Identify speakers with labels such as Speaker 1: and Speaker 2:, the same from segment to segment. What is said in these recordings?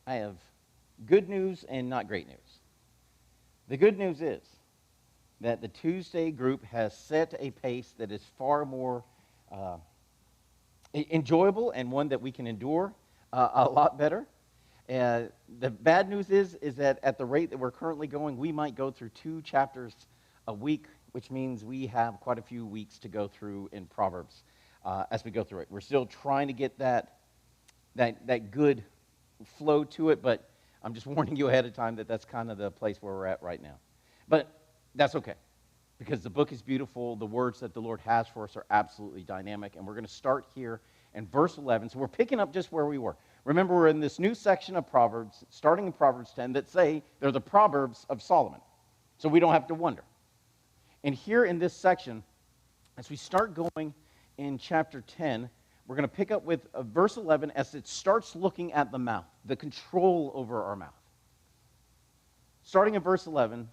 Speaker 1: I have good news and not great news. The good news is that the Tuesday group has set a pace that is far more enjoyable and one that we can endure a lot better. The bad news is that at the rate that we're currently going, we might go through 2 chapters a week, which means we have quite a few weeks to go through in Proverbs as we go through it. We're still trying to get that good flow to it, but I'm just warning you ahead of time that that's kind of the place where we're at right now. But that's okay, because the book is beautiful. The words that the Lord has for us are absolutely dynamic, and we're going to start here in verse 11. So we're picking up just where we were. Remember, we're in this new section of Proverbs, starting in Proverbs 10, that say they're the Proverbs of Solomon, so we don't have to wonder. And here in this section, as we start going in chapter 10, we're going to pick up with verse 11 as it starts looking at the mouth, the control over our mouth. Starting in verse 11,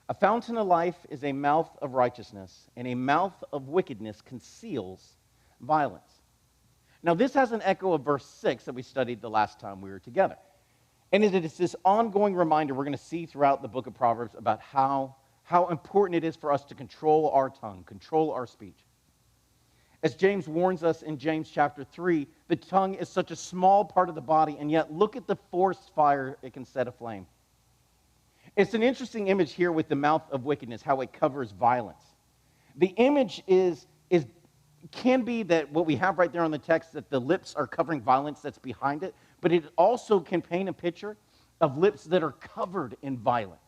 Speaker 1: a fountain of life is a mouth of righteousness, and a mouth of wickedness conceals violence. Now, this has an echo of verse 6 that we studied the last time we were together. And it is this ongoing reminder we're going to see throughout the book of Proverbs about how important it is for us to control our tongue, control our speech. As James warns us in James chapter 3, the tongue is such a small part of the body, and yet look at the forest fire it can set aflame. It's an interesting image here with the mouth of wickedness, how it covers violence. The image can be that what we have right there on the text, that the lips are covering violence that's behind it, but it also can paint a picture of lips that are covered in violence.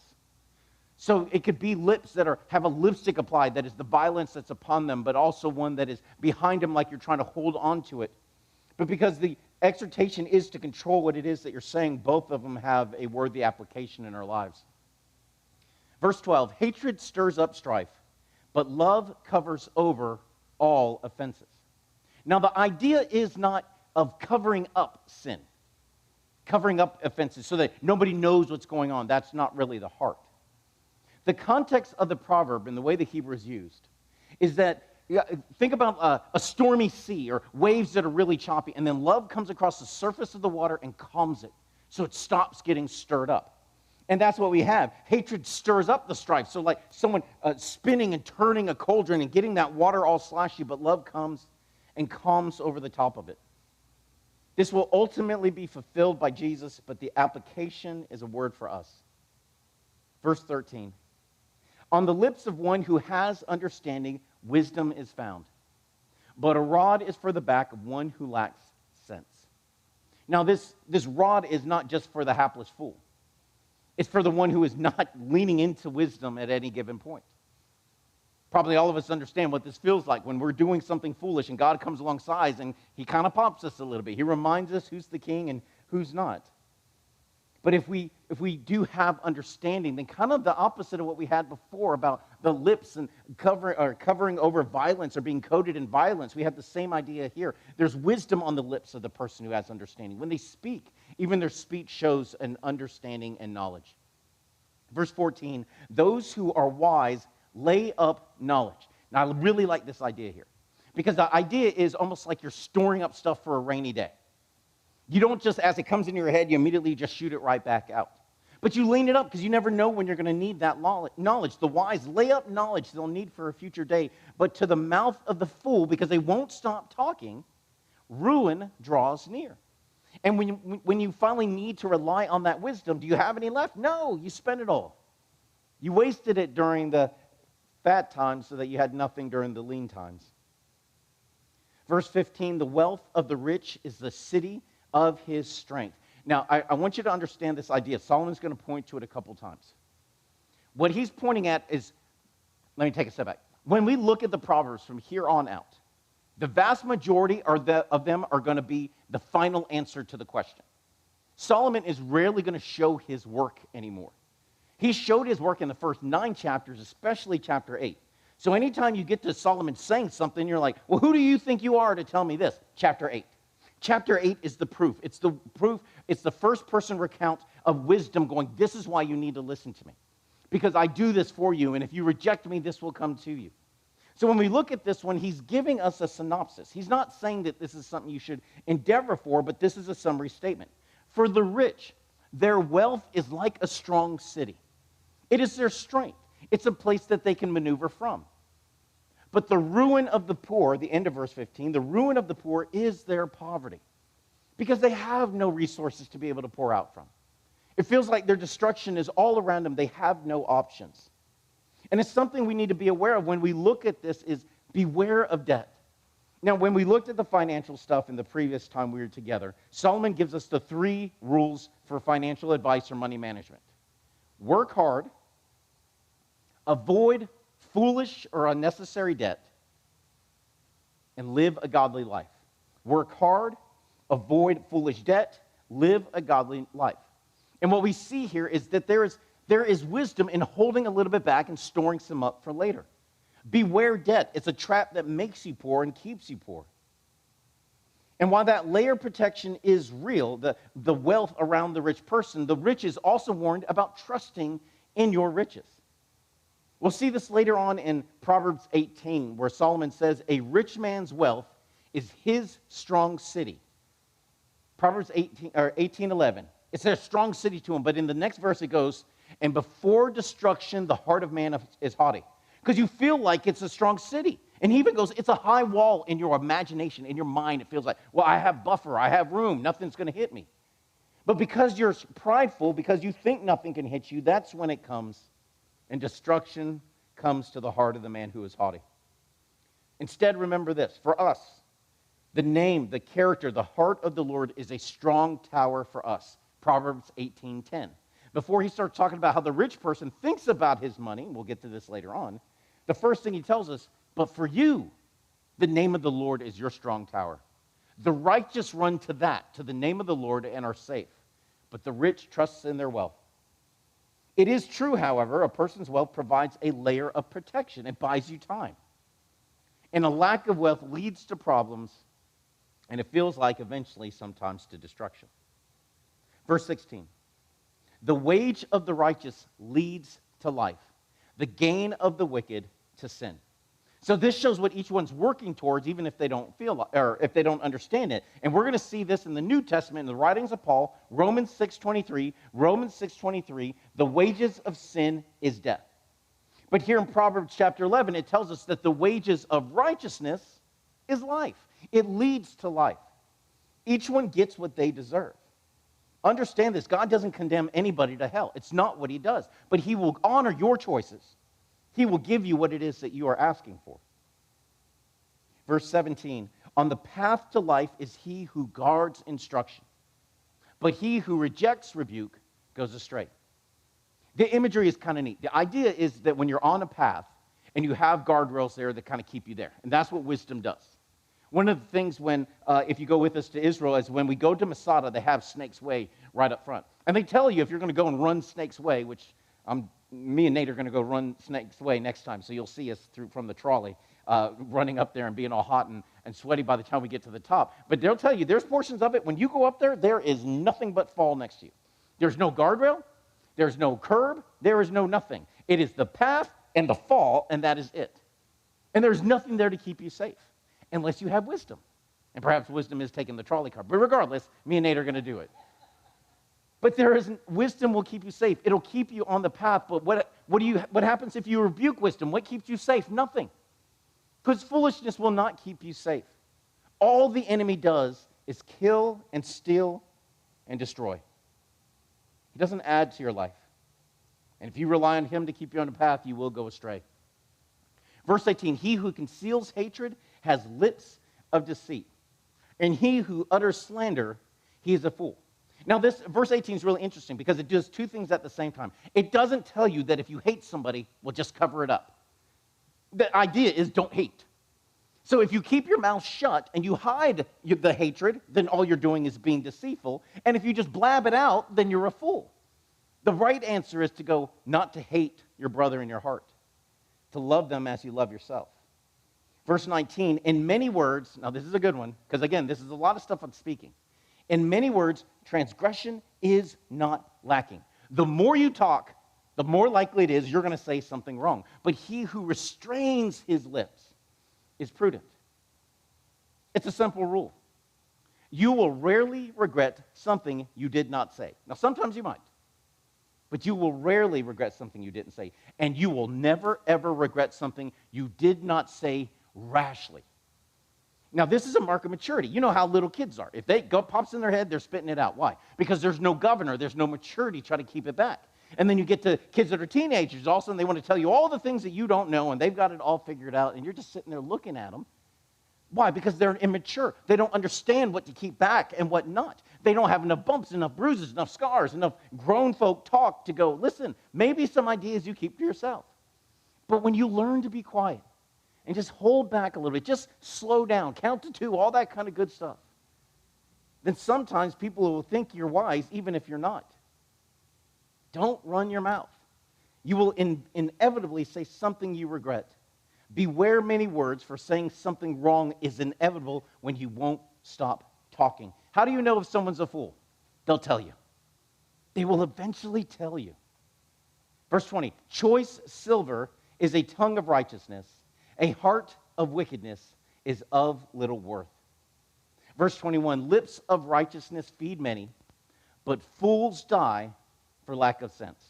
Speaker 1: So it could be lips that have a lipstick applied, that is the violence that's upon them, but also one that is behind them like you're trying to hold on to it. But because the exhortation is to control what it is that you're saying, both of them have a worthy application in our lives. Verse 12, hatred stirs up strife, but love covers over all offenses. Now the idea is not of covering up sin, covering up offenses so that nobody knows what's going on. That's not really the heart. The context of the proverb and the way the Hebrew is used is that, think about a stormy sea or waves that are really choppy, and then love comes across the surface of the water and calms it, so it stops getting stirred up. And that's what we have. Hatred stirs up the strife. So like someone spinning and turning a cauldron and getting that water all slashy, but love comes and calms over the top of it. This will ultimately be fulfilled by Jesus, but the application is a word for us. Verse 13. On the lips of one who has understanding, wisdom is found. But a rod is for the back of one who lacks sense. Now, this rod is not just for the hapless fool. It's for the one who is not leaning into wisdom at any given point. Probably all of us understand what this feels like when we're doing something foolish and God comes alongside and he kind of pops us a little bit. He reminds us who's the king and who's not. But if we do have understanding, then kind of the opposite of what we had before about the lips and covering over violence or being coated in violence, we have the same idea here. There's wisdom on the lips of the person who has understanding. When they speak, even their speech shows an understanding and knowledge. Verse 14, those who are wise lay up knowledge. Now, I really like this idea here, because the idea is almost like you're storing up stuff for a rainy day. You don't just, as it comes into your head, you immediately just shoot it right back out. But you lean it up because you never know when you're going to need that knowledge. The wise lay up knowledge they'll need for a future day. But to the mouth of the fool, because they won't stop talking, ruin draws near. And when you finally need to rely on that wisdom, do you have any left? No, you spent it all. You wasted it during the fat times so that you had nothing during the lean times. Verse 15, the wealth of the rich is the city of his strength. Now, I want you to understand this idea. Solomon's going to point to it a couple times. What he's pointing at is, let me take a step back. When we look at the Proverbs from here on out, the vast majority of them are going to be the final answer to the question. Solomon is rarely going to show his work anymore. He showed his work in the first 9 chapters, especially chapter 8. So anytime you get to Solomon saying something, you're like, well, who do you think you are to tell me this? Chapter 8. Chapter 8 is the proof. It's the proof. It's the first-person recount of wisdom going, this is why you need to listen to me. Because I do this for you, and if you reject me, this will come to you. So when we look at this one, he's giving us a synopsis. He's not saying that this is something you should endeavor for, but this is a summary statement. For the rich, their wealth is like a strong city. It is their strength. It's a place that they can maneuver from. But the ruin of the poor, the end of verse 15, the ruin of the poor is their poverty, because they have no resources to be able to pour out from. It feels like their destruction is all around them. They have no options. And it's something we need to be aware of when we look at this, is beware of debt. Now, when we looked at the financial stuff in the previous time we were together, Solomon gives us the 3 rules for financial advice or money management. Work hard, avoid foolish or unnecessary debt, and live a godly life. Work hard, avoid foolish debt, live a godly life. And what we see here is that there is wisdom in holding a little bit back and storing some up for later. Beware debt. It's a trap that makes you poor and keeps you poor. And while that layer protection is real, the wealth around the rich person, the rich is also warned about trusting in your riches. We'll see this later on in Proverbs 18, where Solomon says, a rich man's wealth is his strong city. Proverbs 18:11. It's a strong city to him, but in the next verse it goes, and before destruction the heart of man is haughty. Because you feel like it's a strong city. And he even goes, it's a high wall in your imagination, in your mind. It feels like, well, I have buffer, I have room, nothing's going to hit me. But because you're prideful, because you think nothing can hit you, that's when it comes. And destruction comes to the heart of the man who is haughty. Instead, remember this. For us, the name, the character, the heart of the Lord is a strong tower for us. Proverbs 18:10. Before he starts talking about how the rich person thinks about his money, we'll get to this later on, the first thing he tells us, but for you, the name of the Lord is your strong tower. The righteous run to that, to the name of the Lord, and are safe. But the rich trusts in their wealth. It is true, however, a person's wealth provides a layer of protection. It buys you time. And a lack of wealth leads to problems, and it feels like eventually sometimes to destruction. Verse 16. The wage of the righteous leads to life. The gain of the wicked to sin. So this shows what each one's working towards, even if they don't feel or if they don't understand it. And we're going to see this in the New Testament, in the writings of Paul, Romans 6:23, the wages of sin is death. But here in Proverbs chapter 11, it tells us that the wages of righteousness is life. It leads to life. Each one gets what they deserve. Understand this, God doesn't condemn anybody to hell. It's not what he does. But he will honor your choices. He will give you what it is that you are asking for. Verse 17, on the path to life is he who guards instruction, but he who rejects rebuke goes astray. The imagery is kind of neat. The idea is that when you're on a path and you have guardrails there that kind of keep you there, and that's what wisdom does. One of the things if you go with us to Israel, is when we go to Masada, they have Snake's Way right up front. And they tell you if you're going to go and run Snake's Way, which me and Nate are going to go run Snake's Way next time, so you'll see us from the trolley running up there and being all hot and sweaty by the time we get to the top. But they'll tell you there's portions of it, when you go up there, there is nothing but fall next to you. There's no guardrail, there's no curb, there is no nothing. It is the path and the fall, and that is it. And there's nothing there to keep you safe, unless you have wisdom. And perhaps wisdom is taking the trolley car. But regardless, me and Nate are going to do it. But wisdom will keep you safe. It'll keep you on the path. But what happens if you rebuke wisdom? What keeps you safe? Nothing. Because foolishness will not keep you safe. All the enemy does is kill and steal and destroy. He doesn't add to your life. And if you rely on him to keep you on the path, you will go astray. Verse 18, he who conceals hatred has lips of deceit. And he who utters slander, he is a fool. Now, this verse 18 is really interesting because it does two things at the same time. It doesn't tell you that if you hate somebody, well, just cover it up. The idea is don't hate. So if you keep your mouth shut and you hide the hatred, then all you're doing is being deceitful. And if you just blab it out, then you're a fool. The right answer is to go not to hate your brother in your heart, to love them as you love yourself. Verse 19, in many words, now this is a good one, because again, this is a lot of stuff I'm speaking. In many words, transgression is not lacking. The more you talk, the more likely it is you're going to say something wrong. But he who restrains his lips is prudent. It's a simple rule. You will rarely regret something you did not say. Now, sometimes you might, but you will rarely regret something you didn't say. And you will never, ever regret something you did not say rashly. Now, this is a mark of maturity. You know how little kids are. If they go pops in their head, they're spitting it out. Why? Because there's no governor. There's no maturity to try to keep it back. And then you get to kids that are teenagers. All of a sudden, they want to tell you all the things that you don't know, and they've got it all figured out, and you're just sitting there looking at them. Why? Because they're immature. They don't understand what to keep back and what not. They don't have enough bumps, enough bruises, enough scars, enough grown folk talk to go, listen, maybe some ideas you keep to yourself. But when you learn to be quiet and just hold back a little bit, just slow down, count to 2, all that kind of good stuff, then sometimes people will think you're wise even if you're not. Don't run your mouth. You will inevitably say something you regret. Beware many words, for saying something wrong is inevitable when you won't stop talking. How do you know if someone's a fool? They'll tell you. They will eventually tell you. Verse 20, choice silver is a tongue of righteousness. A heart of wickedness is of little worth. Verse 21, lips of righteousness feed many, but fools die for lack of sense.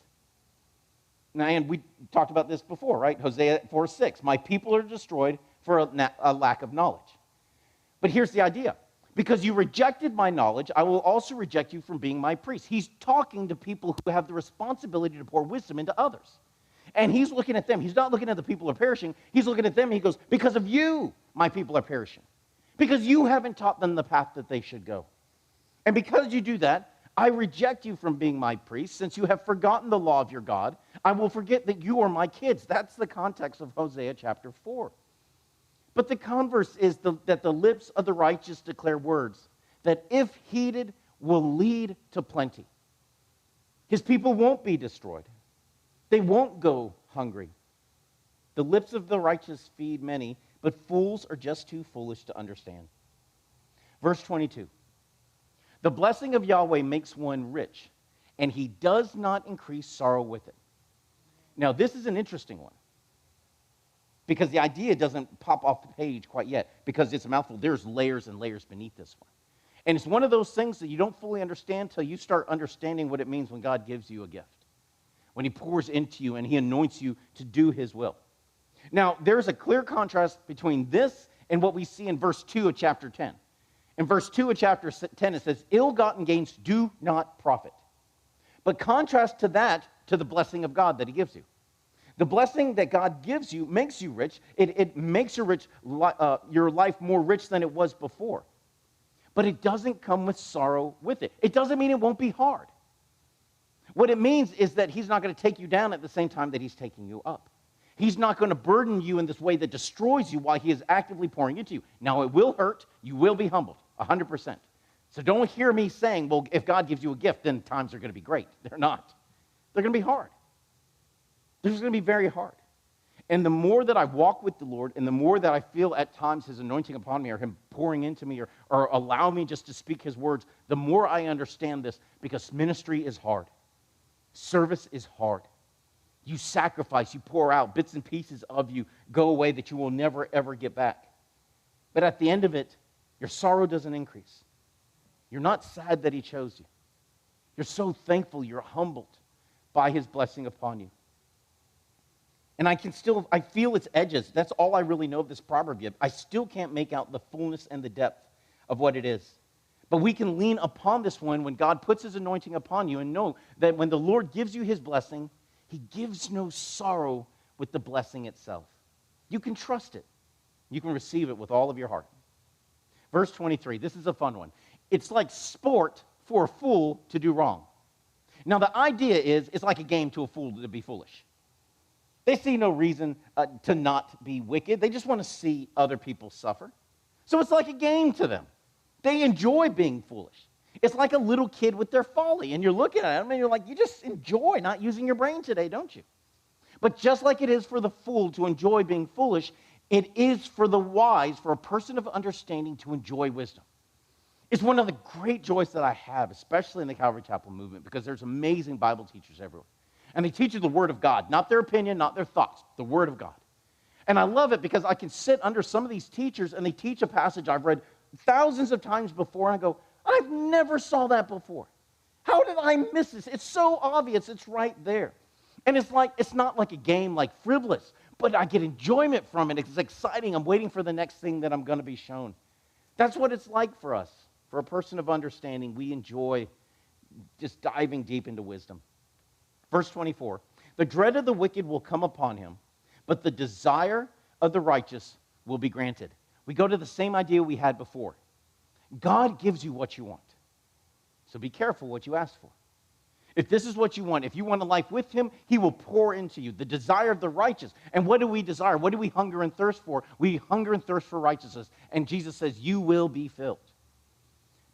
Speaker 1: Now, and we talked about this before, right? Hosea 4:6, my people are destroyed for a lack of knowledge. But here's the idea. Because you rejected my knowledge, I will also reject you from being my priest. He's talking to people who have the responsibility to pour wisdom into others. And he's looking at them. He's not looking at the people who are perishing. He's looking at them and he goes, because of you, my people are perishing. Because you haven't taught them the path that they should go. And because you do that, I reject you from being my priest. Since you have forgotten the law of your God, I will forget that you are my kids. That's the context of Hosea chapter 4. But the converse is that the lips of the righteous declare words that, if heeded, will lead to plenty. His people won't be destroyed. They won't go hungry. The lips of the righteous feed many, but fools are just too foolish to understand. Verse 22. The blessing of Yahweh makes one rich, and he does not increase sorrow with it. Now, this is an interesting one, because the idea doesn't pop off the page quite yet, because it's a mouthful. There's layers and layers beneath this one. And it's one of those things that you don't fully understand until you start understanding what it means when God gives you a gift, when he pours into you and he anoints you to do his will. Now, there's a clear contrast between this and what we see in verse 2 of chapter 10. In verse 2 of chapter 10, it says, ill-gotten gains do not profit. But contrast to that to the blessing of God that he gives you. The blessing that God gives you makes you rich. It makes your life more rich than it was before. But it doesn't come with sorrow with it. It doesn't mean it won't be hard. What it means is that he's not going to take you down at the same time that he's taking you up. He's not going to burden you in this way that destroys you while he is actively pouring into you. Now, it will hurt. You will be humbled, 100%. So don't hear me saying, well, if God gives you a gift, then times are going to be great. They're not. They're going to be hard. They're just going to be very hard. And the more that I walk with the Lord, and the more that I feel at times his anointing upon me, or him pouring into me, or allow me just to speak his words, the more I understand this, because ministry is hard. Service is hard. You sacrifice, you pour out, bits and pieces of you go away that you will never, ever get back. But at the end of it, your sorrow doesn't increase. You're not sad that he chose you. You're so thankful, you're humbled by his blessing upon you. And I feel its edges. That's all I really know of this proverb yet. I still can't make out the fullness and the depth of what it is. But we can lean upon this one when God puts his anointing upon you and know that when the Lord gives you his blessing, he gives no sorrow with the blessing itself. You can trust it. You can receive it with all of your heart. Verse 23, this is a fun one. It's like sport for a fool to do wrong. Now, the idea is it's like a game to a fool to be foolish. They see no reason to not be wicked. They just want to see other people suffer. So it's like a game to them. They enjoy being foolish. It's like a little kid with their folly, and you're looking at them, and you're like, you just enjoy not using your brain today, don't you? But just like it is for the fool to enjoy being foolish, it is for the wise, for a person of understanding, to enjoy wisdom. It's one of the great joys that I have, especially in the Calvary Chapel movement, because there's amazing Bible teachers everywhere. And they teach you the Word of God, not their opinion, not their thoughts, the Word of God. And I love it because I can sit under some of these teachers, and they teach a passage I've read thousands of times before, and I go, I've never saw that before. How did I miss this? It's so obvious. It's right there. And it's not like a game like frivolous, but I get enjoyment from it. It's exciting. I'm waiting for the next thing that I'm going to be shown. That's what it's like for us. For a person of understanding, we enjoy just diving deep into wisdom. Verse 24, the dread of the wicked will come upon him, but the desire of the righteous will be granted. We go to the same idea we had before. God gives you what you want. So be careful what you ask for. If this is what you want, if you want a life with him, he will pour into you the desire of the righteous. And what do we desire? What do we hunger and thirst for? We hunger and thirst for righteousness. And Jesus says, you will be filled.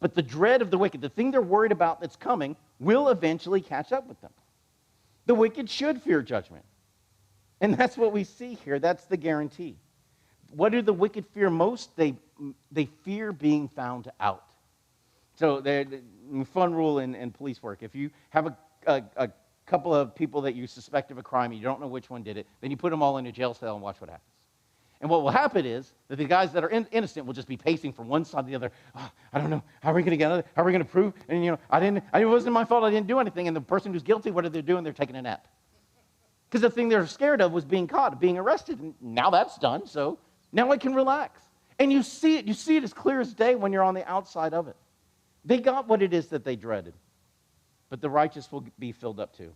Speaker 1: But the dread of the wicked, the thing they're worried about that's coming, will eventually catch up with them. The wicked should fear judgment. And that's what we see here. That's the guarantee. What do the wicked fear most? They fear being found out. So the fun rule in police work, if you have a couple of people that you suspect of a crime and you don't know which one did it, then you put them all in a jail cell and watch what happens. And what will happen is that the guys that are innocent will just be pacing from one side to the other. Oh, I don't know. How are we going to get out of it? How are we going to prove? And, it wasn't my fault. I didn't do anything. And the person who's guilty, what are they doing? They're taking a nap. Because the thing they're scared of was being caught, being arrested. And now that's done, so now I can relax. And you see it. You see it as clear as day when you're on the outside of it. They got what it is that they dreaded. But the righteous will be filled up too.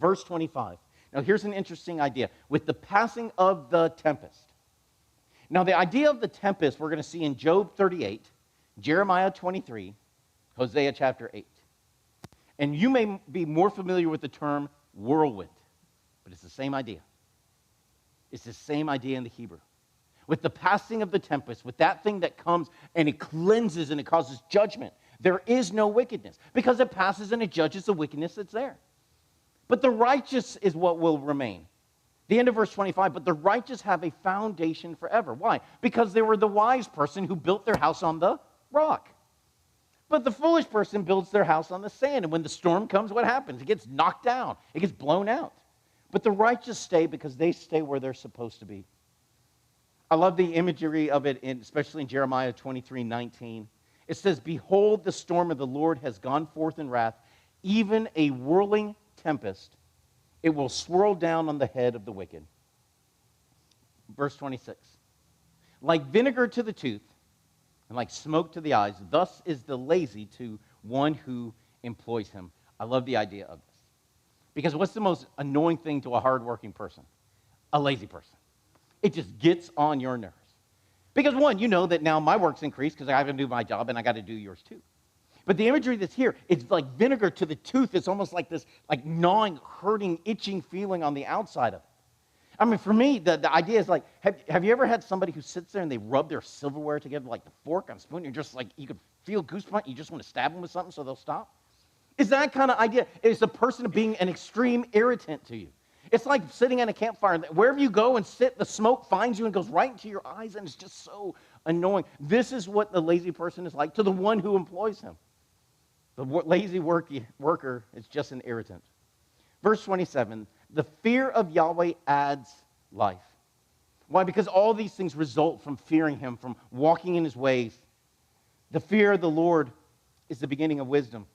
Speaker 1: Verse 25. Now here's an interesting idea. With the passing of the tempest. Now the idea of the tempest we're going to see in Job 38, Jeremiah 23, Hosea chapter 8. And you may be more familiar with the term whirlwind. But it's the same idea. It's the same idea in the Hebrew. With the passing of the tempest, with that thing that comes and it cleanses and it causes judgment, there is no wickedness because it passes and it judges the wickedness that's there. But the righteous is what will remain. The end of verse 25, but the righteous have a foundation forever. Why? Because they were the wise person who built their house on the rock. But the foolish person builds their house on the sand. And when the storm comes, what happens? It gets knocked down. It gets blown out. But the righteous stay because they stay where they're supposed to be. I love the imagery of it, especially in Jeremiah 23:19. It says, behold, the storm of the Lord has gone forth in wrath, even a whirling tempest. It will swirl down on the head of the wicked. Verse 26. Like vinegar to the tooth and like smoke to the eyes, thus is the lazy to one who employs him. I love the idea of this. Because what's the most annoying thing to a hardworking person? A lazy person. It just gets on your nerves. Because one, you know that now my work's increased because I have to do my job and I got to do yours too. But the imagery that's here, it's like vinegar to the tooth. It's almost like this like gnawing, hurting, itching feeling on the outside of it. I mean, for me, the idea is like, have you ever had somebody who sits there and they rub their silverware together like the fork and spoon? You're just like, you could feel goosebumps. You just want to stab them with something so they'll stop. It's that kind of idea. It's a person being an extreme irritant to you. It's like sitting at a campfire. Wherever you go and sit, the smoke finds you and goes right into your eyes, and it's just so annoying. This is what the lazy person is like to the one who employs him. The lazy worker is just an irritant. Verse 27, the fear of Yahweh adds life. Why? Because all these things result from fearing him, from walking in his ways. The fear of the Lord is the beginning of wisdom.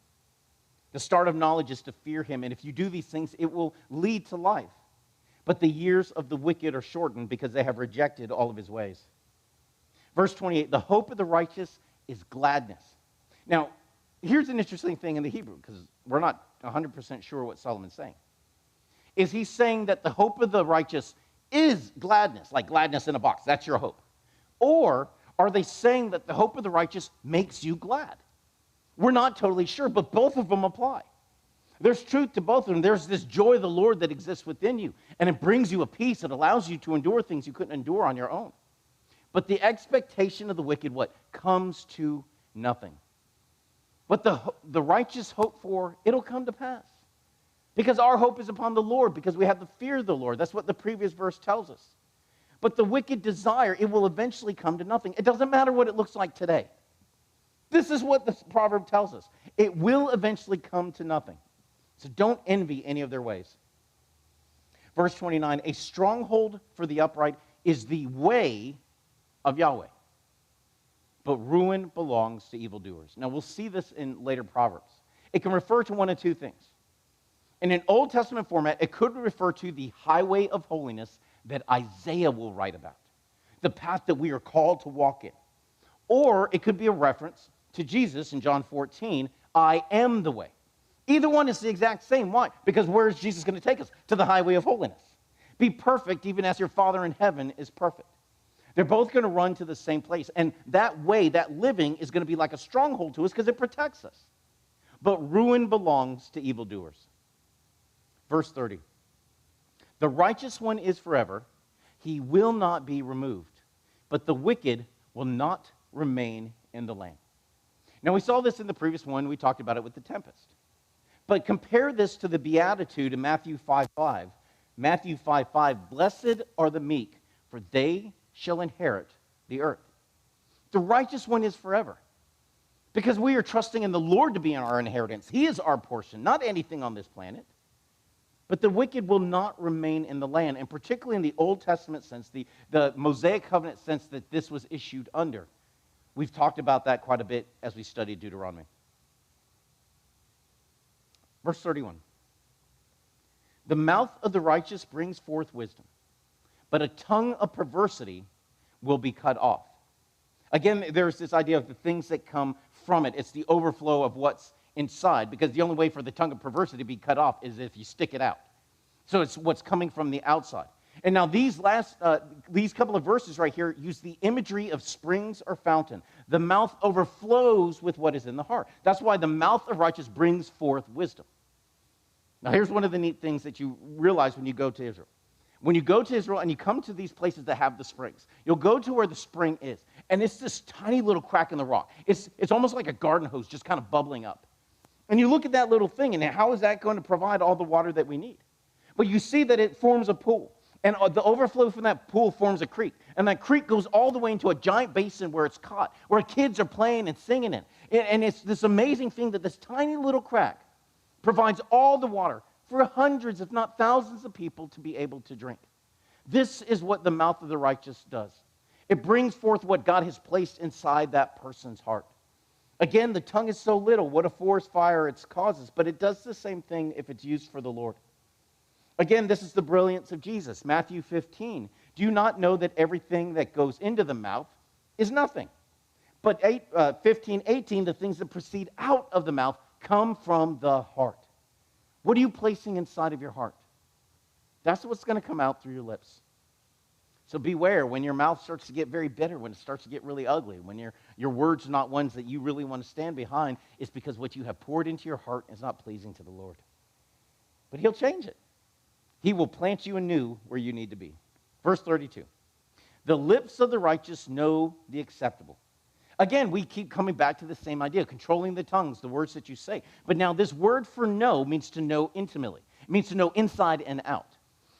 Speaker 1: The start of knowledge is to fear him, and if you do these things, it will lead to life. But the years of the wicked are shortened because they have rejected all of his ways. Verse 28, the hope of the righteous is gladness. Now, here's an interesting thing in the Hebrew, because we're not 100% sure what Solomon's saying. Is he saying that the hope of the righteous is gladness, like gladness in a box, that's your hope? Or are they saying that the hope of the righteous makes you glad? We're not totally sure, but both of them apply. There's truth to both of them. There's this joy of the Lord that exists within you, and it brings you a peace that allows you to endure things you couldn't endure on your own. But the expectation of the wicked, what? Comes to nothing. What the righteous hope for, it'll come to pass. Because our hope is upon the Lord, because we have the fear of the Lord. That's what the previous verse tells us. But the wicked desire, it will eventually come to nothing. It doesn't matter what it looks like today. This is what the proverb tells us. It will eventually come to nothing. So don't envy any of their ways. Verse 29, a stronghold for the upright is the way of Yahweh. but ruin belongs to evildoers. Now, we'll see this in later Proverbs. It can refer to one of two things. In an Old Testament format, it could refer to the highway of holiness that Isaiah will write about, the path that we are called to walk in. Or it could be a reference to Jesus in John 14, I am the way. Either one is the exact same. Why? Because where is Jesus going to take us? To the highway of holiness. Be perfect even as your Father in heaven is perfect. They're both going to run to the same place. And that way, that living is going to be like a stronghold to us because it protects us. But ruin belongs to evildoers. Verse 30. The righteous one is forever. He will not be removed. But the wicked will not remain in the land. Now, we saw this in the previous one. We talked about it with the tempest. But compare this to the beatitude in Matthew 5:5. Matthew 5:5, blessed are the meek, for they shall inherit the earth. The righteous one is forever. Because we are trusting in the Lord to be our inheritance. He is our portion, not anything on this planet. But the wicked will not remain in the land, and particularly in the Old Testament sense, the Mosaic covenant sense that this was issued under. We've talked about that quite a bit as we studied Deuteronomy. Verse 31. The mouth of the righteous brings forth wisdom, but a tongue of perversity will be cut off. Again, there's this idea of the things that come from it. It's the overflow of what's inside, because the only way for the tongue of perversity to be cut off is if you stick it out. So it's what's coming from the outside. And now these couple of verses right here use the imagery of springs or fountain. The mouth overflows with what is in the heart. That's why the mouth of righteous brings forth wisdom. Now, here's one of the neat things that you realize when you go to Israel. When you go to Israel and you come to these places that have the springs, you'll go to where the spring is, and it's this tiny little crack in the rock. It's almost like a garden hose just kind of bubbling up. And you look at that little thing, and how is that going to provide all the water that we need? But you see that it forms a pool, and the overflow from that pool forms a creek, and that creek goes all the way into a giant basin where it's caught, where kids are playing and singing in. And it's this amazing thing that this tiny little crack provides all the water for hundreds, if not thousands of people to be able to drink. This is what the mouth of the righteous does. It brings forth what God has placed inside that person's heart. Again, the tongue is so little, what a forest fire it causes, but it does the same thing if it's used for the Lord. Again, this is the brilliance of Jesus. Matthew 15, do you not know that everything that goes into the mouth is nothing? But 15:18, the things that proceed out of the mouth come from the heart. What are you placing inside of your heart? That's what's going to come out through your lips. So beware when your mouth starts to get very bitter, when it starts to get really ugly, when your words are not ones that you really want to stand behind, it's because what you have poured into your heart is not pleasing to the Lord. But He'll change it. He will plant you anew where you need to be. Verse 32. The lips of the righteous know the acceptable. Again, we keep coming back to the same idea, controlling the tongues, the words that you say. But now this word for know means to know intimately. It means to know inside and out.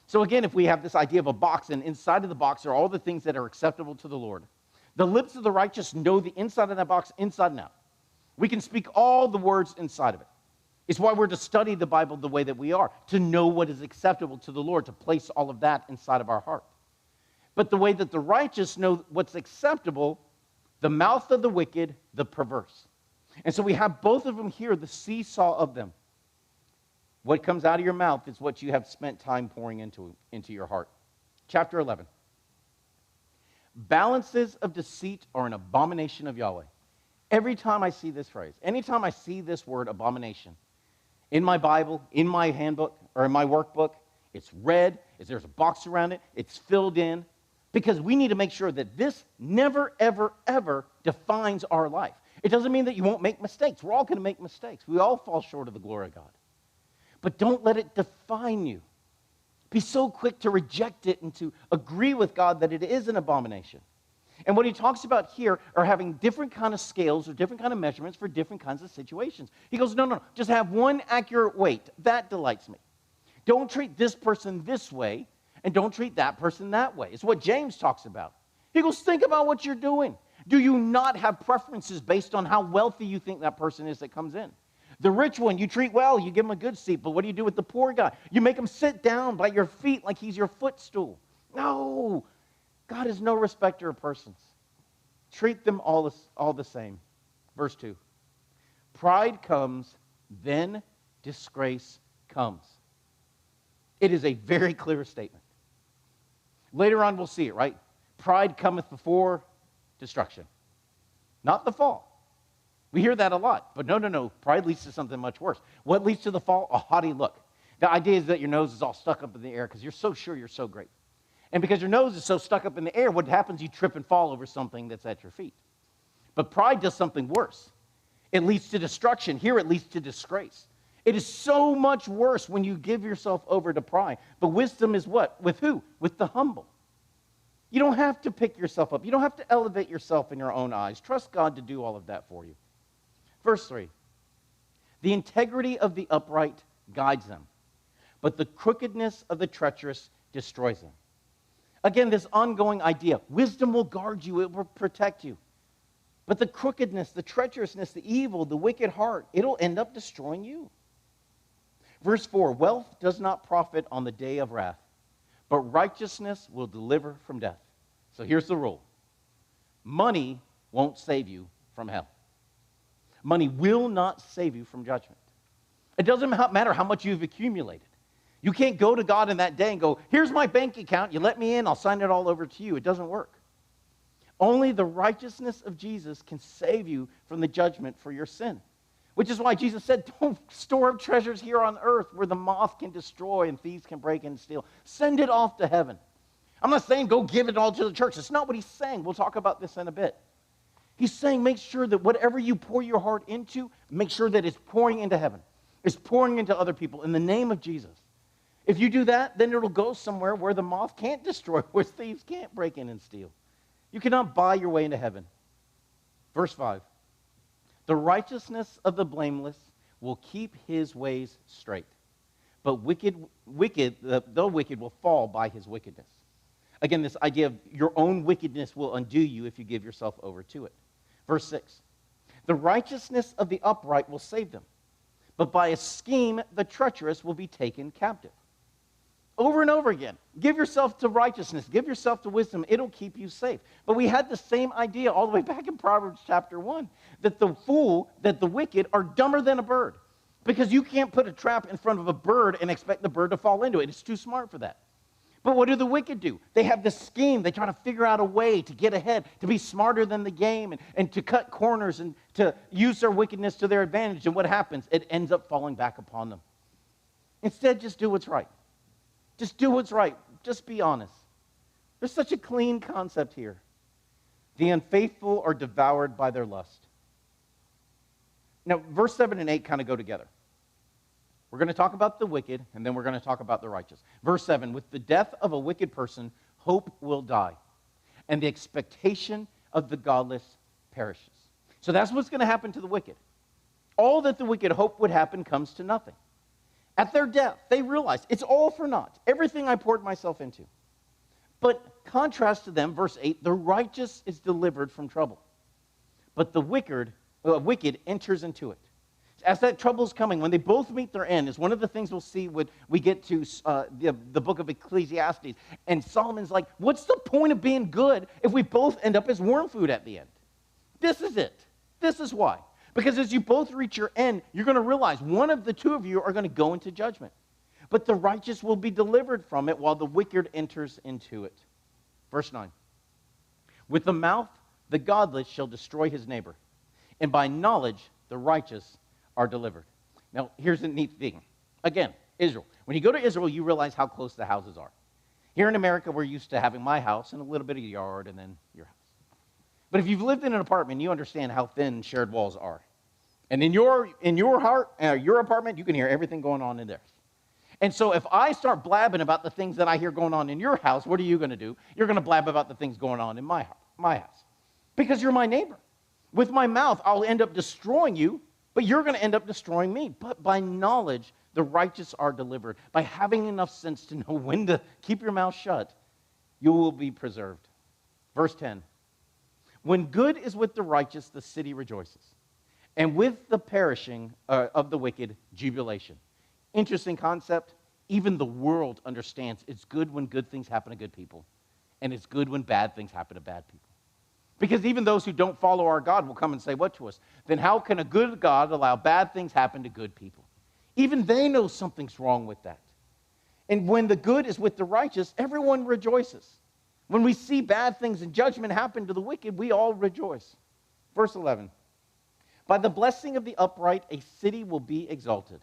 Speaker 1: So again, if we have this idea of a box, and inside of the box are all the things that are acceptable to the Lord, the lips of the righteous know the inside of that box, inside and out. We can speak all the words inside of it. It's why we're to study the Bible the way that we are, to know what is acceptable to the Lord, to place all of that inside of our heart. But the way that the righteous know what's acceptable, the mouth of the wicked, the perverse. And so we have both of them here, the seesaw of them. What comes out of your mouth is what you have spent time pouring into your heart. Chapter 11. Balances of deceit are an abomination of Yahweh. Every time I see this phrase, anytime I see this word abomination, in my Bible, in my handbook, or in my workbook, it's red, there's a box around it, it's filled in, because we need to make sure that this never, ever, ever defines our life. It doesn't mean that you won't make mistakes. We're all going to make mistakes. We all fall short of the glory of God. But don't let it define you. Be so quick to reject it and to agree with God that it is an abomination. And what he talks about here are having different kind of scales or different kind of measurements for different kinds of situations. He goes, no, just have one accurate weight. That delights me. Don't treat this person this way, and don't treat that person that way. It's what James talks about. He goes, think about what you're doing. Do you not have preferences based on how wealthy you think that person is that comes in? The rich one, you treat well, you give him a good seat, but what do you do with the poor guy? You make him sit down by your feet like he's your footstool. No, God is no respecter of persons. treat them all the same. Verse 2. Pride comes, then disgrace comes. It is a very clear statement. Later on, we'll see it, right? Pride cometh before destruction, not the fall. We hear that a lot, but no. Pride leads to something much worse. What leads to the fall? A haughty look. The idea is that your nose is all stuck up in the air because you're so sure you're so great. And because your nose is so stuck up in the air, what happens? You trip and fall over something that's at your feet. But pride does something worse. It leads to destruction. Here it leads to disgrace. It is so much worse when you give yourself over to pride. But wisdom is what? With who? With the humble. You don't have to pick yourself up. You don't have to elevate yourself in your own eyes. Trust God to do all of that for you. Verse 3. The integrity of the upright guides them, but the crookedness of the treacherous destroys them. Again, this ongoing idea. Wisdom will guard you. It will protect you. But the crookedness, the treacherousness, the evil, the wicked heart, it'll end up destroying you. Verse 4, wealth does not profit on the day of wrath, but righteousness will deliver from death. So here's the rule. Money won't save you from hell. Money will not save you from judgment. It doesn't matter how much you've accumulated. You can't go to God in that day and go, here's my bank account, you let me in, I'll sign it all over to you. It doesn't work. Only the righteousness of Jesus can save you from the judgment for your sin. Which is why Jesus said, don't store up treasures here on earth where the moth can destroy and thieves can break and steal. Send it off to heaven. I'm not saying go give it all to the church. That's not what he's saying. We'll talk about this in a bit. He's saying make sure that whatever you pour your heart into, make sure that it's pouring into heaven. It's pouring into other people in the name of Jesus. If you do that, then it'll go somewhere where the moth can't destroy, where thieves can't break in and steal. You cannot buy your way into heaven. Verse 5. The righteousness of the blameless will keep his ways straight, but the wicked will fall by his wickedness. Again, this idea of your own wickedness will undo you if you give yourself over to it. Verse 6. The righteousness of the upright will save them, but by a scheme the treacherous will be taken captive. Over and over again, give yourself to righteousness, give yourself to wisdom, it'll keep you safe. But we had the same idea all the way back in Proverbs chapter 1, that the fool, that the wicked are dumber than a bird. Because you can't put a trap in front of a bird and expect the bird to fall into it. It's too smart for that. But what do the wicked do? They have this scheme. They try to figure out a way to get ahead, to be smarter than the game, and to cut corners and to use their wickedness to their advantage. And what happens? It ends up falling back upon them. Instead, just do what's right. Just do what's right. Just be honest. There's such a clean concept here. The unfaithful are devoured by their lust. Now, verse 7 and 8 kind of go together. We're going to talk about the wicked, and then we're going to talk about the righteous. Verse 7, with the death of a wicked person, hope will die, and the expectation of the godless perishes. So that's what's going to happen to the wicked. All that the wicked hope would happen comes to nothing. At their death, they realize it's all for naught. Everything I poured myself into. But contrast to them, verse 8, the righteous is delivered from trouble, but the wicked enters into it. As that trouble is coming, when they both meet their end, is one of the things we'll see when we get to the book of Ecclesiastes. And Solomon's like, what's the point of being good if we both end up as worm food at the end? This is it. This is why. Because as you both reach your end, you're going to realize one of the two of you are going to go into judgment. But the righteous will be delivered from it while the wicked enters into it. Verse 9. With the mouth, the godless shall destroy his neighbor, and by knowledge, the righteous are delivered. Now, here's the neat thing. Again, Israel. When you go to Israel, you realize how close the houses are. Here in America, we're used to having my house and a little bit of yard and then your house. But if you've lived in an apartment, you understand how thin shared walls are. And in your apartment, you can hear everything going on in theirs. And so if I start blabbing about the things that I hear going on in your house, what are you going to do? You're going to blab about the things going on in my house. Because you're my neighbor. With my mouth, I'll end up destroying you, but you're going to end up destroying me. But by knowledge, the righteous are delivered. By having enough sense to know when to keep your mouth shut, you will be preserved. Verse 10. When good is with the righteous, the city rejoices. And with the perishing of the wicked, jubilation. Interesting concept. Even the world understands it's good when good things happen to good people. And it's good when bad things happen to bad people. Because even those who don't follow our God will come and say what to us? Then how can a good God allow bad things happen to good people? Even they know something's wrong with that. And when the good is with the righteous, everyone rejoices. When we see bad things and judgment happen to the wicked, we all rejoice. Verse 11. By the blessing of the upright, a city will be exalted.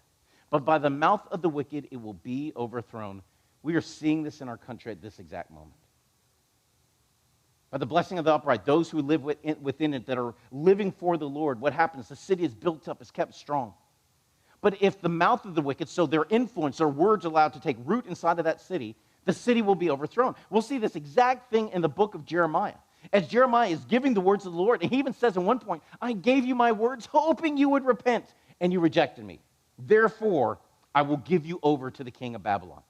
Speaker 1: But by the mouth of the wicked, it will be overthrown. We are seeing this in our country at this exact moment. By the blessing of the upright, those who live within it that are living for the Lord, what happens? The city is built up, is kept strong. But if the mouth of the wicked, so their influence, their words allowed to take root inside of that city, the city will be overthrown. We'll see this exact thing in the book of Jeremiah. As Jeremiah is giving the words of the Lord, and he even says at one point, I gave you my words hoping you would repent, and you rejected me. Therefore, I will give you over to the king of Babylon.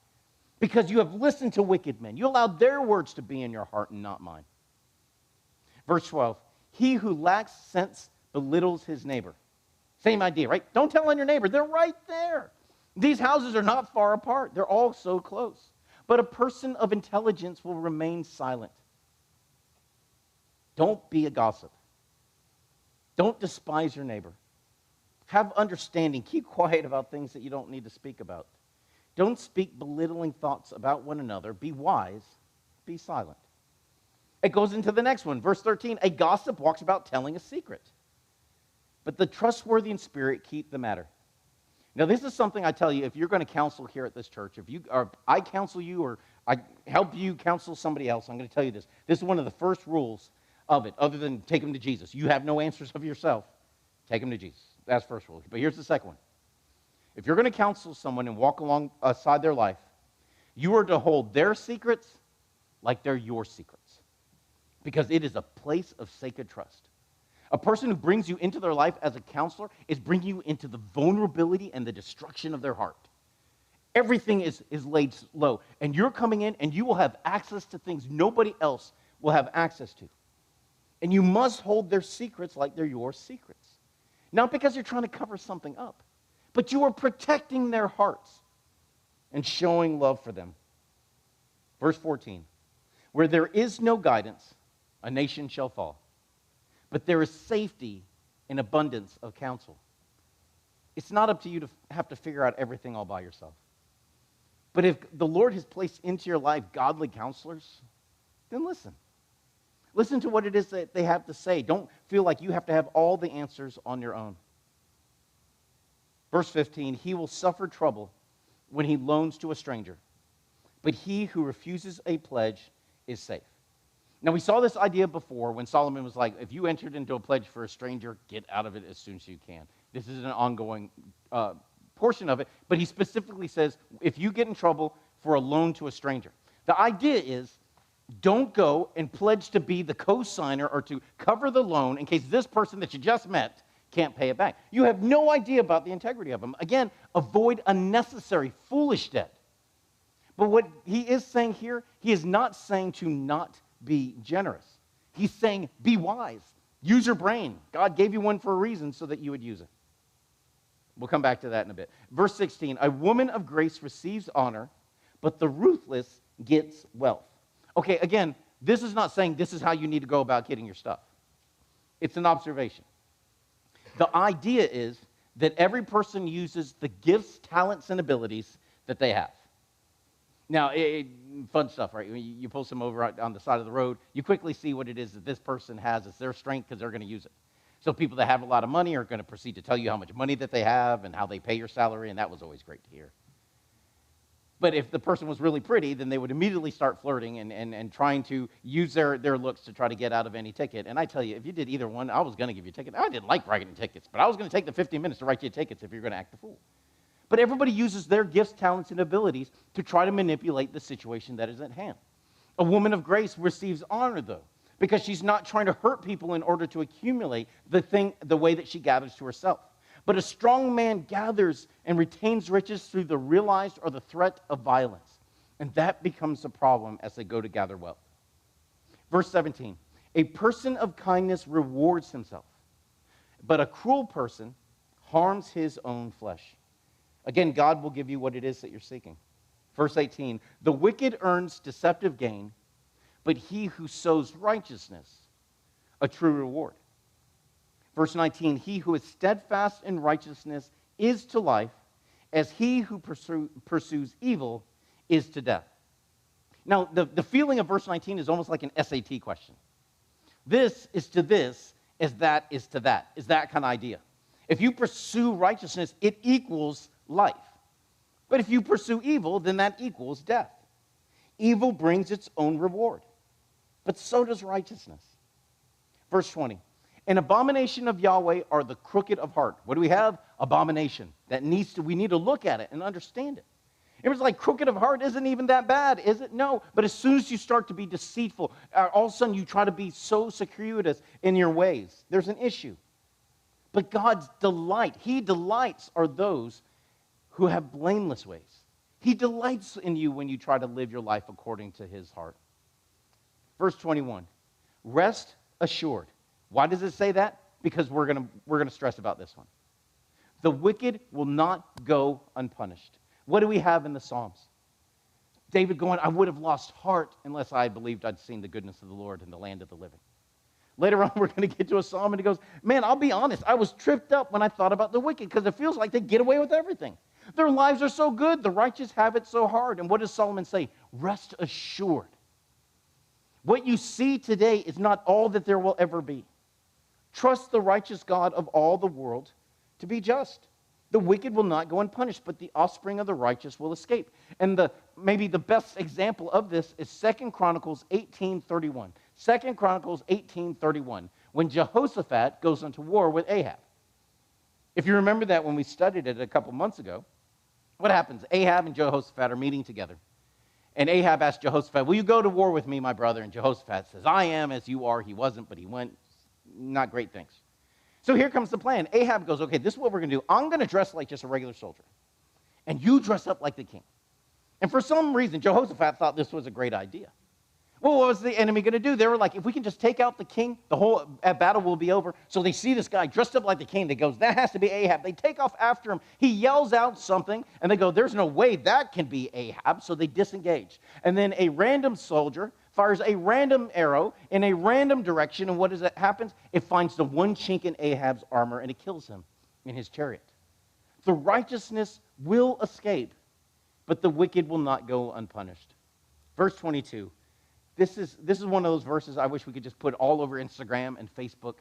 Speaker 1: Because you have listened to wicked men. You allowed their words to be in your heart and not mine. Verse 12, he who lacks sense belittles his neighbor. Same idea, right? Don't tell on your neighbor. They're right there. These houses are not far apart. They're all so close. But a person of intelligence will remain silent. Don't be a gossip. Don't despise your neighbor. Have understanding. Keep quiet about things that you don't need to speak about. Don't speak belittling thoughts about one another. Be wise. Be silent. It goes into the next one. Verse 13, a gossip walks about telling a secret. But the trustworthy in spirit keep the matter. Now, this is something I tell you, if you're going to counsel here at this church, I counsel you or I help you counsel somebody else, I'm going to tell you this. This is one of the first rules of it, other than take them to Jesus. You have no answers of yourself. Take them to Jesus. That's first rule. But here's the second one. If you're going to counsel someone and walk alongside their life, you are to hold their secrets like they're your secrets. Because it is a place of sacred trust. A person who brings you into their life as a counselor is bringing you into the vulnerability and the destruction of their heart. Everything is laid low. And you're coming in and you will have access to things nobody else will have access to. And you must hold their secrets like they're your secrets. Not because you're trying to cover something up, but you are protecting their hearts and showing love for them. Verse 14, where there is no guidance, a nation shall fall. But there is safety in abundance of counsel. It's not up to you to have to figure out everything all by yourself. But if the Lord has placed into your life godly counselors, then listen. Listen to what it is that they have to say. Don't feel like you have to have all the answers on your own. Verse 15, he will suffer trouble when he loans to a stranger, but he who refuses a pledge is safe. Now, we saw this idea before when Solomon was like, if you entered into a pledge for a stranger, get out of it as soon as you can. This is an ongoing portion of it, but he specifically says, if you get in trouble for a loan to a stranger. The idea is, don't go and pledge to be the co-signer or to cover the loan in case this person that you just met can't pay it back. You have no idea about the integrity of them. Again, avoid unnecessary, foolish debt. But what he is saying here, he is not saying to not be generous. He's saying, be wise. Use your brain. God gave you one for a reason so that you would use it. We'll come back to that in a bit. Verse 16, a woman of grace receives honor, but the ruthless gets wealth. Okay, again, this is not saying this is how you need to go about getting your stuff. It's an observation. The idea is that every person uses the gifts, talents, and abilities that they have. Now, fun stuff, right? You pull some over on the side of the road, you quickly see what it is that this person has as their strength because they're going to use it. So people that have a lot of money are going to proceed to tell you how much money that they have and how they pay your salary, and that was always great to hear. But if the person was really pretty, then they would immediately start flirting and trying to use their looks to try to get out of any ticket. And I tell you, if you did either one, I was going to give you a ticket. I didn't like writing tickets, but I was going to take the 15 minutes to write you tickets if you're going to act the fool. But everybody uses their gifts, talents, and abilities to try to manipulate the situation that is at hand. A woman of grace receives honor, though, because she's not trying to hurt people in order to accumulate the way that she gathers to herself. But a strong man gathers and retains riches through the realized or the threat of violence. And that becomes a problem as they go to gather wealth. Verse 17, a person of kindness rewards himself, but a cruel person harms his own flesh. Again, God will give you what it is that you're seeking. Verse 18, the wicked earns deceptive gain, but he who sows righteousness a true reward. Verse 19, he who is steadfast in righteousness is to life, as he who pursues evil is to death. Now, the feeling of verse 19 is almost like an SAT question. This is to this, as that is to that, is that kind of idea. If you pursue righteousness, it equals life. But if you pursue evil, then that equals death. Evil brings its own reward, but so does righteousness. Verse 20, an abomination of Yahweh are the crooked of heart. What do we have? Abomination. We need to look at it and understand it. It was like crooked of heart isn't even that bad, is it? No. But as soon as you start to be deceitful, all of a sudden you try to be so circuitous in your ways. There's an issue. But God's delight, he delights are those who have blameless ways. He delights in you when you try to live your life according to his heart. Verse 21, rest assured. Why does it say that? Because we're gonna stress about this one. The wicked will not go unpunished. What do we have in the Psalms? David going, I would have lost heart unless I believed I'd seen the goodness of the Lord in the land of the living. Later on, we're going to get to a psalm, and he goes, man, I'll be honest, I was tripped up when I thought about the wicked, because it feels like they get away with everything. Their lives are so good, the righteous have it so hard. And what does Solomon say? Rest assured. What you see today is not all that there will ever be. Trust the righteous God of all the world to be just. The wicked will not go unpunished, but the offspring of the righteous will escape. And maybe the best example of this is 2 Chronicles 18:31. 2 Chronicles 18:31, when Jehoshaphat goes into war with Ahab. If you remember that when we studied it a couple months ago, what happens? Ahab and Jehoshaphat are meeting together. And Ahab asks Jehoshaphat, will you go to war with me, my brother? And Jehoshaphat says, I am as you are. He wasn't, but he went. Not great things. So here comes the plan. Ahab goes, okay, this is what we're going to do. I'm going to dress like just a regular soldier. And you dress up like the king. And for some reason, Jehoshaphat thought this was a great idea. Well, what was the enemy going to do? They were like, if we can just take out the king, the whole battle will be over. So they see this guy dressed up like the king. They goes, that has to be Ahab. They take off after him. He yells out something, and they go, there's no way that can be Ahab. So they disengage. And then a random soldier fires a random arrow in a random direction, and what does that happen? It finds the one chink in Ahab's armor, and it kills him in his chariot. The righteousness will escape, but the wicked will not go unpunished. Verse 22. This is one of those verses I wish we could just put all over Instagram and Facebook.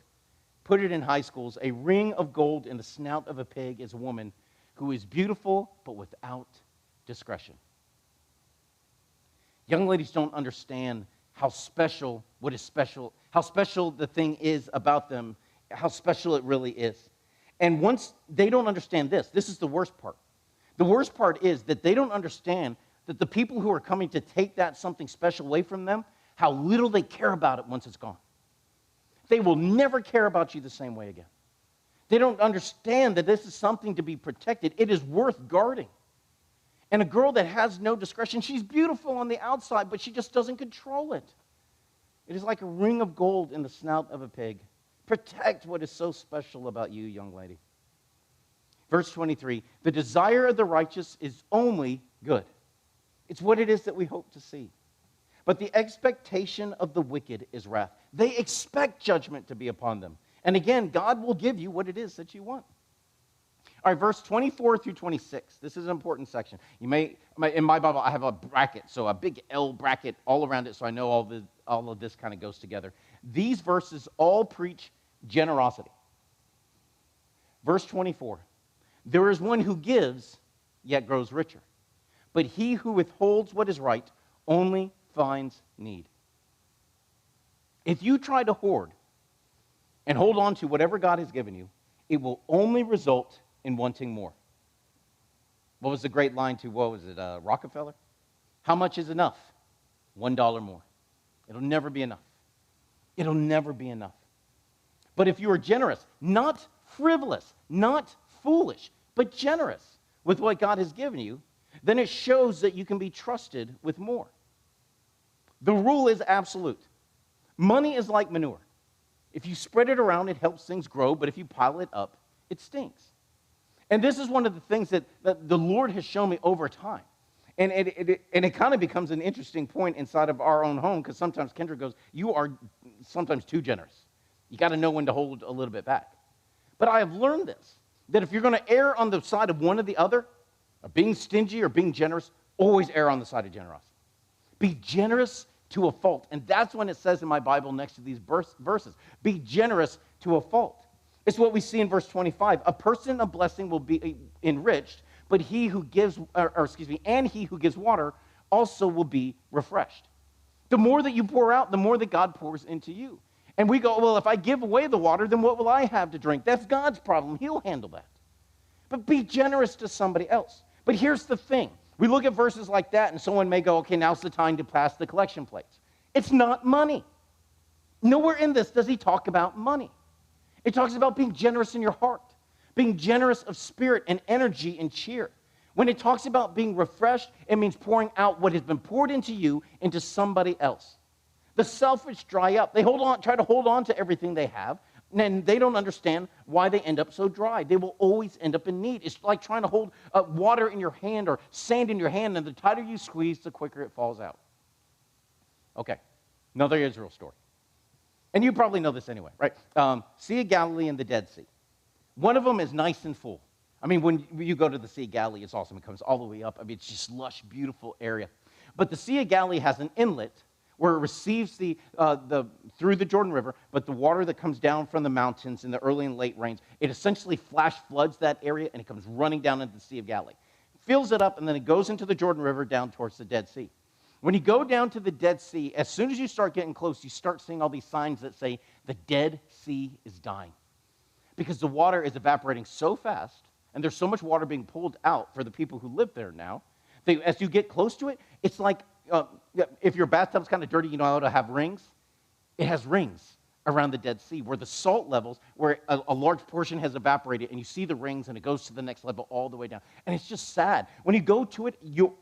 Speaker 1: Put it in high schools. A ring of gold in the snout of a pig is a woman who is beautiful but without discretion. Young ladies don't understand how special the thing is about them, how special it really is. And once they don't understand this is the worst part. The worst part is that they don't understand that the people who are coming to take that something special away from them, how little they care about it once it's gone. They will never care about you the same way again. They don't understand that this is something to be protected. It is worth guarding. And a girl that has no discretion, she's beautiful on the outside, but she just doesn't control it. It is like a ring of gold in the snout of a pig. Protect what is so special about you, young lady. Verse 23, the desire of the righteous is only good. It's what it is that we hope to see. But the expectation of the wicked is wrath. They expect judgment to be upon them. And again, God will give you what it is that you want. All right, verse 24 through 26. This is an important section. In my Bible, I have a bracket, so a big L bracket all around it, so I know all of this kind of goes together. These verses all preach generosity. Verse 24. There is one who gives, yet grows richer. But he who withholds what is right only finds need. If you try to hoard and hold on to whatever God has given you, it will only result in wanting more. What was the great line to, Rockefeller? How much is enough? $1 more. It'll never be enough. It'll never be enough. But if you are generous, not frivolous, not foolish, but generous with what God has given you, then it shows that you can be trusted with more. The rule is absolute. Money is like manure. If you spread it around, it helps things grow, but if you pile it up, it stinks. And this is one of the things that the Lord has shown me over time. And it kind of becomes an interesting point inside of our own home, because sometimes Kendra goes, you are sometimes too generous. You got to know when to hold a little bit back. But I have learned this, that if you're going to err on the side of one or the other, of being stingy or being generous, always err on the side of generosity. Be generous to a fault. And that's when it says in my Bible next to these verses, be generous to a fault. It's what we see in verse 25. A person of blessing will be enriched, but he who gives, and he who gives water also will be refreshed. The more that you pour out, the more that God pours into you. And we go, well, if I give away the water, then what will I have to drink? That's God's problem. He'll handle that. But be generous to somebody else. But here's the thing. We look at verses like that, and someone may go, okay, now's the time to pass the collection plates. It's not money. Nowhere in this does he talk about money. It talks about being generous in your heart, being generous of spirit and energy and cheer. When it talks about being refreshed, it means pouring out what has been poured into you into somebody else. The selfish dry up. They try to hold on to everything they have, and they don't understand why they end up so dry. They will always end up in need. It's like trying to hold water in your hand or sand in your hand, and the tighter you squeeze, the quicker it falls out. Okay, another Israel story. And you probably know this anyway, right? Sea of Galilee and the Dead Sea. One of them is nice and full. I mean, when you go to the Sea of Galilee, it's awesome. It comes all the way up. I mean, it's just lush, beautiful area. But the Sea of Galilee has an inlet where it receives through the Jordan River, but the water that comes down from the mountains in the early and late rains, it essentially flash floods that area, and it comes running down into the Sea of Galilee. Fills it up, and then it goes into the Jordan River down towards the Dead Sea. When you go down to the Dead Sea, as soon as you start getting close, you start seeing all these signs that say the Dead Sea is dying. Because the water is evaporating so fast, and there's so much water being pulled out for the people who live there now, that as you get close to it, it's like if your bathtub's kind of dirty, you know how to have rings? It has rings around the Dead Sea where the salt levels, where a large portion has evaporated, and you see the rings, and it goes to the next level all the way down. And it's just sad. When you go to it, you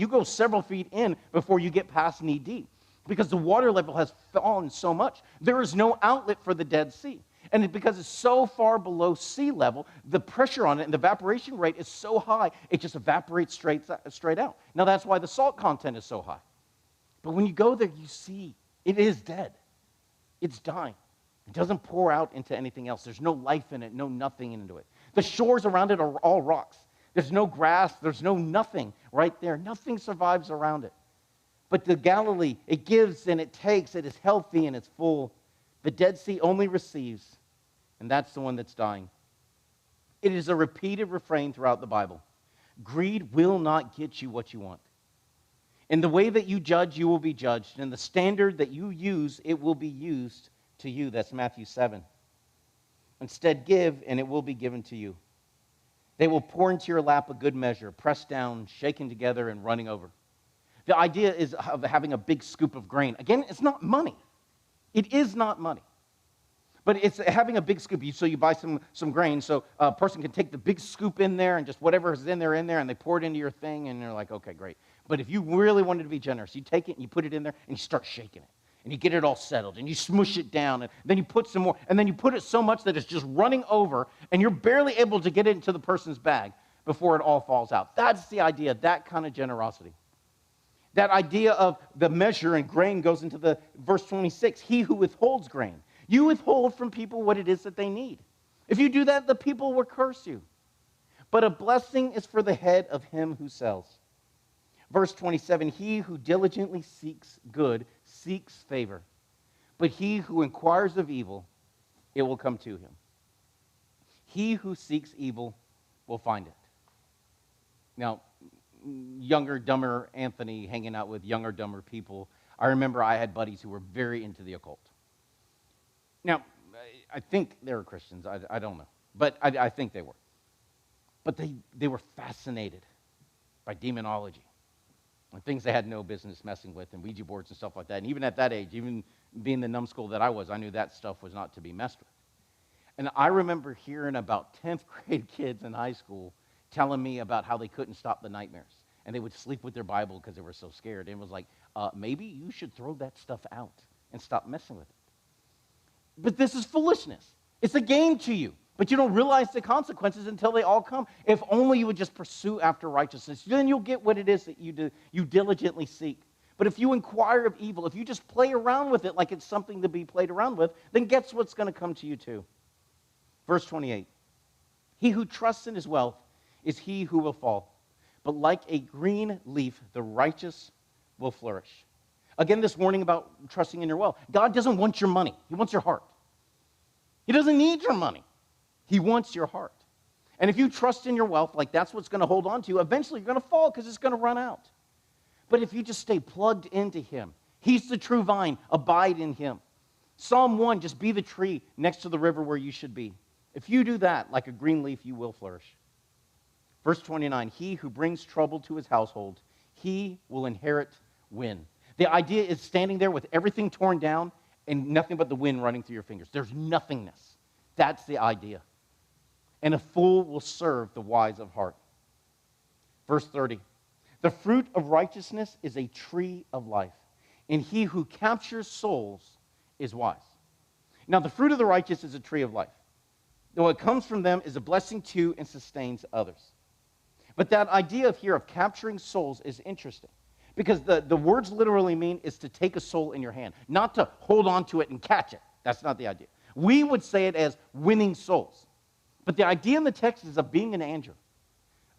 Speaker 1: go several feet in before you get past knee deep because the water level has fallen so much. There is no outlet for the Dead Sea. And because it's so far below sea level, the pressure on it and the evaporation rate is so high, it just evaporates straight out. Now, that's why the salt content is so high. But when you go there, you see it is dead. It's dying. It doesn't pour out into anything else. There's no life in it, no nothing into it. The shores around it are all rocks. There's no grass. There's no nothing right there. Nothing survives around it. But the Galilee, it gives and it takes. It is healthy and it's full. The Dead Sea only receives, and that's the one that's dying. It is a repeated refrain throughout the Bible. Greed will not get you what you want. In the way that you judge, you will be judged. In the standard that you use, it will be used to you. That's Matthew 7. Instead, give, and it will be given to you. They will pour into your lap a good measure, pressed down, shaken together, and running over. The idea is of having a big scoop of grain. Again, it's not money. It is not money. But it's having a big scoop. So you buy some grain, so a person can take the big scoop in there and just whatever is in there, and they pour it into your thing, and you're like, okay, great. But if you really wanted to be generous, you take it and you put it in there, and you start shaking it. And you get it all settled, and you smush it down, and then you put some more, and then you put it so much that it's just running over, and you're barely able to get it into the person's bag before it all falls out. That's the idea, that kind of generosity. That idea of the measure and grain goes into the verse 26, he who withholds grain. You withhold from people what it is that they need. If you do that, the people will curse you. But a blessing is for the head of him who sells. Verse 27, he who diligently seeks good seeks favor, but he who inquires of evil, it will come to him. He who seeks evil will find it. Now, younger, dumber Anthony hanging out with younger, dumber people, I remember I had buddies who were very into the occult. Now, I think they were Christians. I don't know. But I think they were. But they were fascinated by demonology and things they had no business messing with, and Ouija boards and stuff like that. And even at that age, even being the numbskull that I was, I knew that stuff was not to be messed with. And I remember hearing about 10th grade kids in high school telling me about how they couldn't stop the nightmares. And they would sleep with their Bible because they were so scared. And it was like, maybe you should throw that stuff out and stop messing with it. But this is foolishness. It's a game to you. But you don't realize the consequences until they all come. If only you would just pursue after righteousness, then you'll get what it is that you do. You diligently seek. But if you inquire of evil, if you just play around with it like it's something to be played around with, then guess what's going to come to you too? Verse 28. He who trusts in his wealth is he who will fall. But like a green leaf, the righteous will flourish. Again, this warning about trusting in your wealth. God doesn't want your money. He wants your heart. He doesn't need your money. He wants your heart. And if you trust in your wealth, like that's what's going to hold on to you, eventually you're going to fall because it's going to run out. But if you just stay plugged into him, he's the true vine, abide in him. Psalm 1, just be the tree next to the river where you should be. If you do that, like a green leaf, you will flourish. Verse 29, he who brings trouble to his household, he will inherit win. The idea is standing there with everything torn down and nothing but the wind running through your fingers. There's nothingness. That's the idea. And a fool will serve the wise of heart. Verse 30, the fruit of righteousness is a tree of life, and he who captures souls is wise. Now, the fruit of the righteous is a tree of life. What comes from them is a blessing to and sustains others. But that idea of here of capturing souls is interesting. Because the words literally mean is to take a soul in your hand, not to hold on to it and catch it. That's not the idea. We would say it as winning souls. But the idea in the text is of being an angel,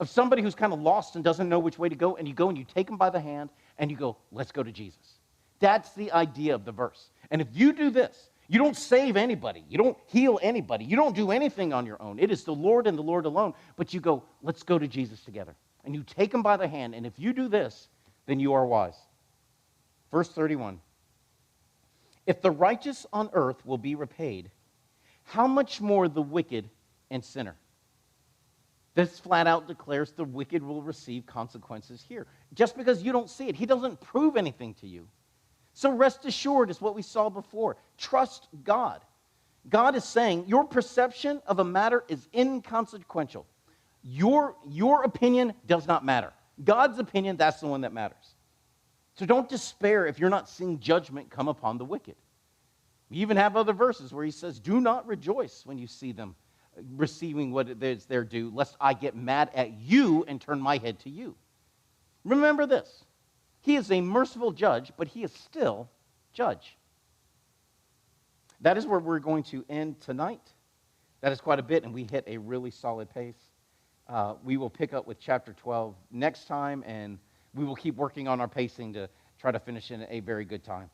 Speaker 1: of somebody who's kind of lost and doesn't know which way to go, and you go and you take them by the hand and you go, let's go to Jesus. That's the idea of the verse. And if you do this, you don't save anybody. You don't heal anybody. You don't do anything on your own. It is the Lord and the Lord alone. But you go, let's go to Jesus together. And you take them by the hand. And if you do this, then you are wise. Verse 31. If the righteous on earth will be repaid, how much more the wicked and sinner? This flat out declares the wicked will receive consequences here. Just because you don't see it, he doesn't prove anything to you. So rest assured is what we saw before. Trust God. God is saying your perception of a matter is inconsequential. Your opinion does not matter. God's opinion, that's the one that matters. So don't despair if you're not seeing judgment come upon the wicked. We even have other verses where he says, do not rejoice when you see them receiving what is their due, lest I get mad at you and turn my head to you. Remember this. He is a merciful judge, but he is still judge. That is where we're going to end tonight. That is quite a bit, and we hit a really solid pace. We will pick up with chapter 12 next time, and we will keep working on our pacing to try to finish in a very good time.